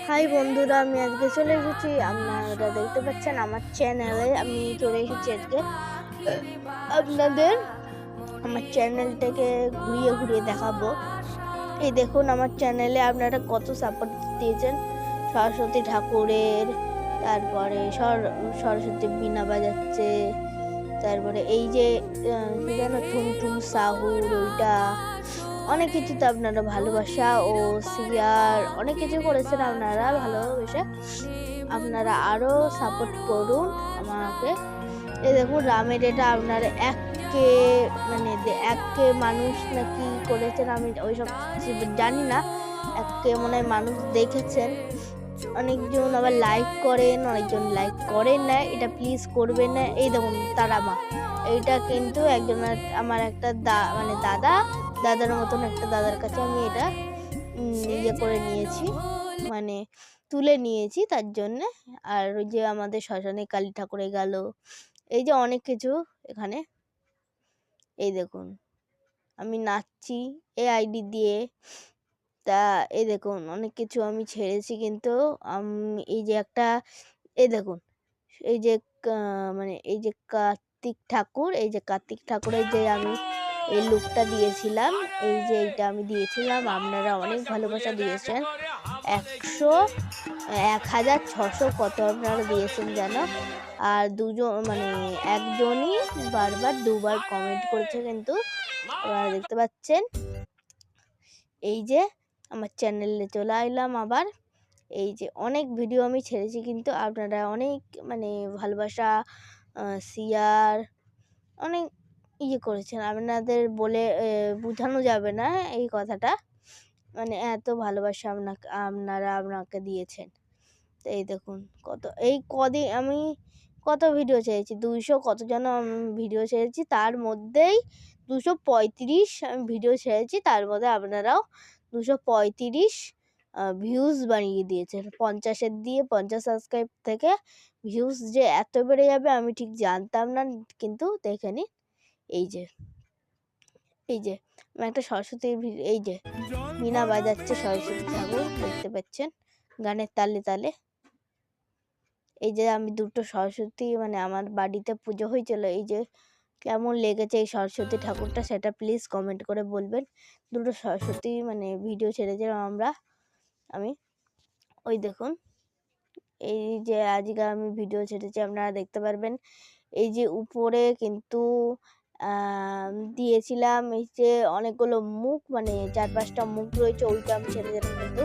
High বন্ধুরা, আমি আজকে চলে এসেছি। আপনারা দেখতে পাচ্ছেন আমার চ্যানেলে আমি চলে এসেছি আজকে আপনাদের আমার চ্যানেলটাকে ঘুরিয়ে ঘুরিয়ে দেখাবো। এই দেখুন আমার চ্যানেলে আপনারা কত সাপোর্ট দিয়েছেন। সরস্বতী ঠাকুরের, তারপরে সরস্বতী বীণা বাজাচ্ছে, তারপরে এই যে কি যেন ঠুমঠুম সাহুর ওইটা, অনেক কিছুতে আপনারা ভালোবাসা ও সিয়ার অনেক কিছু করেছেন আপনারা ভালোবেসে। আপনারা আরো সাপোর্ট করুন আমাকে। এই দেখুন রামের এটা আপনার 1K মানে 1K মানুষ নাকি করেছেন, আমি ওইসব জানি না। 1K মনে হয় মানুষ দেখেছেন। অনেকজন আবার লাইক করেন, অনেকজন লাইক করেন না, এটা প্লিজ করবেন না। এই দেখুন তারামা, এইটা কিন্তু একজনের আমার একটা মানে দাদার মতন একটা দাদার কাছে আমি এটা ইয়ে করে নিয়েছি, মানে তুলে নিয়েছি তার জন্যে। আর ওই যে আমাদের শ্মশানে কালী ঠাকুরে গেল, এই যে অনেক কিছু এখানে। এই দেখুন আমি নাচছি এই আইডি দিয়ে। তা এই দেখুন অনেক কিছু আমি ছেড়েছি, কিন্তু এই যে একটা, এই দেখুন এই যে মানে এই যে কার্তিক ঠাকুর, এই যে কার্তিক ঠাকুরের যে আমি এই লুকটা দিয়েছিলাম, এই যে এইটা আমি দিয়েছিলাম, আপনারা অনেক ভালোবাসা দিয়েছেন। 1600 কত আপনারা দিয়েছেন যেন। আর দুজন মানে একজনই বারবার দুবার কমেন্ট করেছে, কিন্তু আপনারা দেখতে পাচ্ছেন। এই যে আমার চ্যানেলে চলে এলাম আবার। এই যে অনেক ভিডিও আমি ছেড়েছি, কিন্তু আপনারা অনেক মানে ভালোবাসা শেয়ার অনেক ইয়ে করেছেন। আপনাদের বলে বোঝানো যাবে না এই কথাটা, মানে এত ভালোবাসা আপনাকে দিয়েছেন। তো এই দেখুন এই কদিন আমি কত ভিডিও ছেড়েছি, 200 কত যেন ভিডিও ছেড়েছি, তার মধ্যেই 235 আমি ভিডিও ছেড়েছি, তার মধ্যে আপনারাও 235 ভিউজ বানিয়ে দিয়েছেন। 50-এর দিয়ে 50 সাবস্ক্রাইব থেকে ভিউজ যে এত বেড়ে যাবে আমি ঠিক জানতাম না, কিন্তু দেখে নিন। এই যে আমি একটা সরস্বতীর এই যে বীণা বাজাচ্ছে সরস্বতী ঠাকুর, দেখতে পাচ্ছেন গানের তালে তালে। এই যে আমি দুটো সরস্বতী মানে আমার বাড়িতে পুজো হয়েছিল, এই যে কেমন লেগেছে এই সরস্বতী ঠাকুরটা সেটা প্লিজ কমেন্ট করে বলবেন। দুটো সরস্বতী মানে ভিডিও ছেড়েছিলাম আমি ওই দেখুন এই যে আজকে আমি ভিডিও ছেড়েছি, আপনারা দেখতে পারবেন। এই যে উপরে কিন্তু দিয়েছিলাম এই যে অনেকগুলো মুখ, মানে 4-5টা মুখ রয়েছে, ওইটা আমি ছেড়েছিলাম, কিন্তু